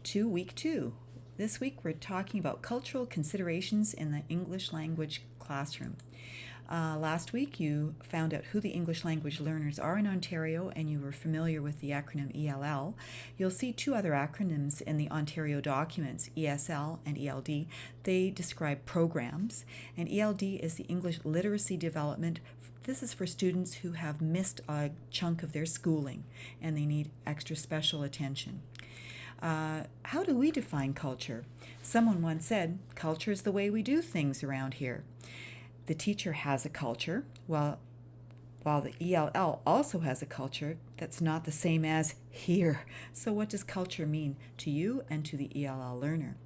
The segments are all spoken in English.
to week 2. This week we're talking about cultural considerations in the English language classroom. Last week you found out who the English language learners are in Ontario and you were familiar with the acronym ELL. You'll see 2 other acronyms in the Ontario documents, ESL and ELD. They describe programs, and ELD is the English Literacy Development. This is for students who have missed a chunk of their schooling and they need extra special attention. How do we define culture? Someone once said, culture is the way we do things around here. The teacher has a culture, while the ELL also has a culture that's not the same as here. So what does culture mean to you and to the ELL learner?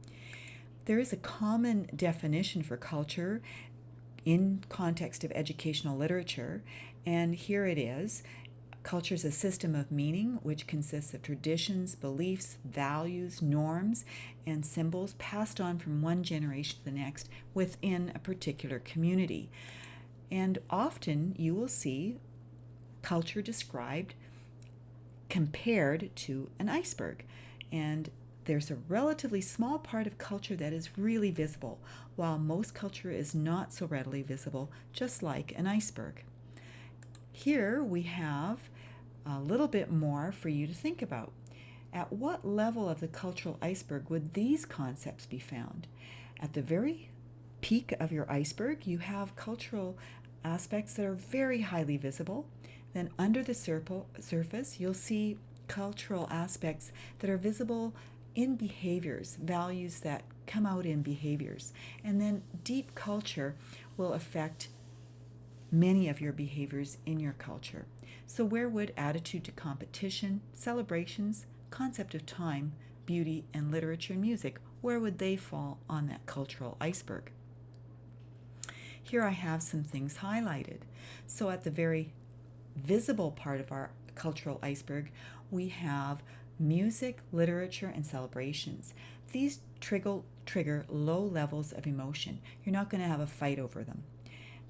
There is a common definition for culture in context of educational literature, and here it is. Culture is a system of meaning which consists of traditions, beliefs, values, norms, and symbols passed on from one generation to the next within a particular community. And often you will see culture described compared to an iceberg. And there's a relatively small part of culture that is really visible, while most culture is not so readily visible, just like an iceberg. Here we have a little bit more for you to think about. At what level of the cultural iceberg would these concepts be found? At the very peak of your iceberg, you have cultural aspects that are very highly visible. Then under the surface, you'll see cultural aspects that are visible in behaviors, values that come out in behaviors. And then deep culture will affect many of your behaviors in your culture. So where would attitude to competition, celebrations, concept of time, beauty, and literature and music, where would they fall on that cultural iceberg? Here I have some things highlighted. So at the very visible part of our cultural iceberg, we have music, literature, and celebrations. These trigger low levels of emotion. You're not going to have a fight over them.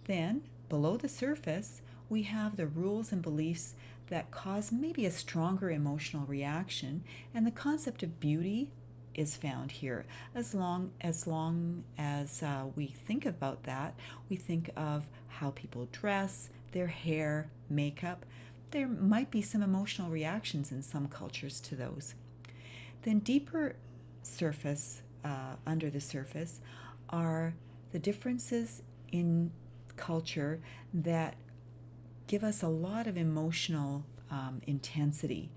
Then below the surface, we have the rules and beliefs that cause maybe a stronger emotional reaction, and the concept of beauty is found here. As long as we think about that, we think of how people dress, their hair, makeup. There might be some emotional reactions in some cultures to those. Then deeper surface, under the surface, are the differences in culture that give us a lot of emotional intensity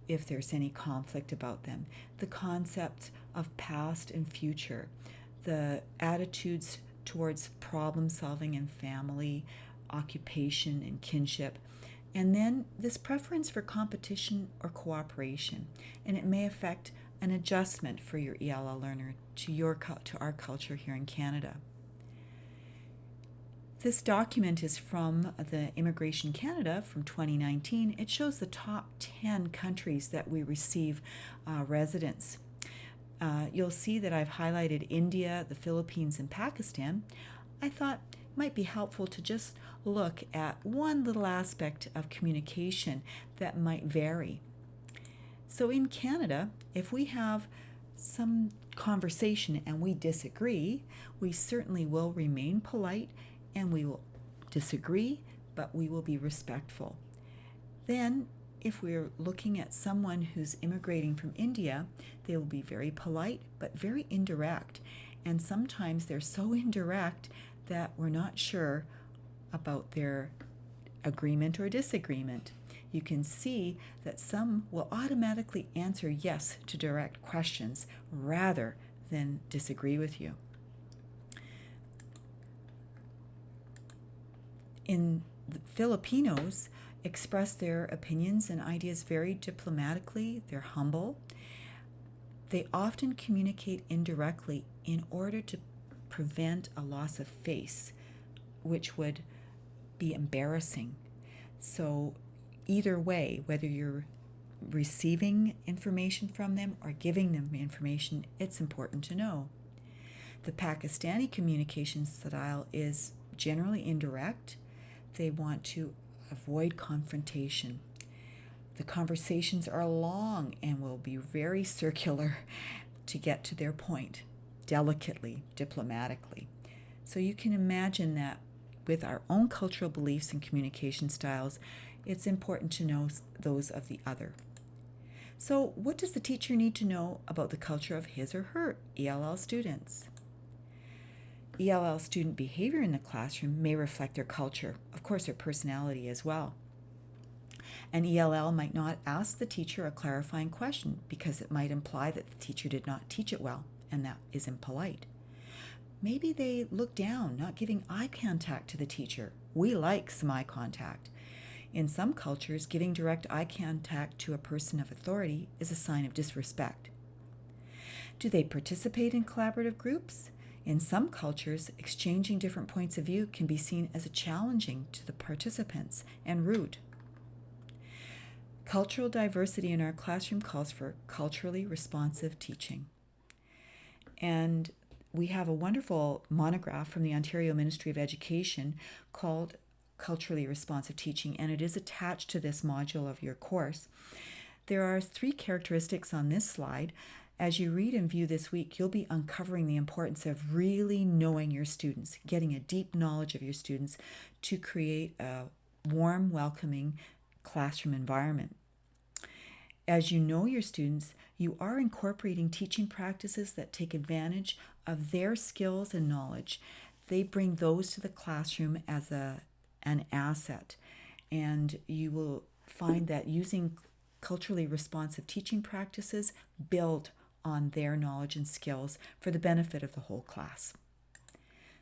if there's any conflict about them. The concept of past and future, the attitudes towards problem solving and family, occupation and kinship, and then this preference for competition or cooperation. And it may affect an adjustment for your ELL learner to our culture here in Canada. This document is from the Immigration Canada from 2019. It shows the top 10 countries that we receive residents. You'll see that I've highlighted India, the Philippines, and Pakistan. I thought it might be helpful to just look at one little aspect of communication that might vary. So in Canada, if we have some conversation and we disagree, we certainly will remain polite and we will disagree, but we will be respectful. Then, if we're looking at someone who's immigrating from India, they will be very polite, but very indirect. And sometimes they're so indirect that we're not sure about their agreement or disagreement. You can see that some will automatically answer yes to direct questions rather than disagree with you. In the Filipinos express their opinions and ideas very diplomatically. They're humble. They often communicate indirectly in order to prevent a loss of face, which would be embarrassing. So either way, whether you're receiving information from them or giving them information, it's important to know. The Pakistani communication style is generally indirect. They want to avoid confrontation. The conversations are long and will be very circular. to get to their point delicately, diplomatically. So you can imagine that with our own cultural beliefs and communication styles, it's important to know those of the other. So, what does the teacher need to know about the culture of his or her ELL students? ELL student behavior in the classroom may reflect their culture, of course, their personality as well. An ELL might not ask the teacher a clarifying question because it might imply that the teacher did not teach it well, and that is impolite. Maybe they look down, not giving eye contact to the teacher. We like some eye contact. In some cultures, giving direct eye contact to a person of authority is a sign of disrespect. Do they participate in collaborative groups? In some cultures, exchanging different points of view can be seen as challenging to the participants and rude. Cultural diversity in our classroom calls for culturally responsive teaching. And we have a wonderful monograph from the Ontario Ministry of Education called Culturally Responsive Teaching, and it is attached to this module of your course. There are 3 characteristics on this slide. As you read and view this week, you'll be uncovering the importance of really knowing your students, getting a deep knowledge of your students to create a warm, welcoming classroom environment. As you know your students, you are incorporating teaching practices that take advantage of their skills and knowledge. They bring those to the classroom as an asset, and you will find that using culturally responsive teaching practices build on their knowledge and skills for the benefit of the whole class.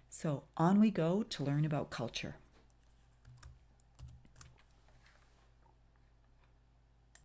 So on we go to learn about culture.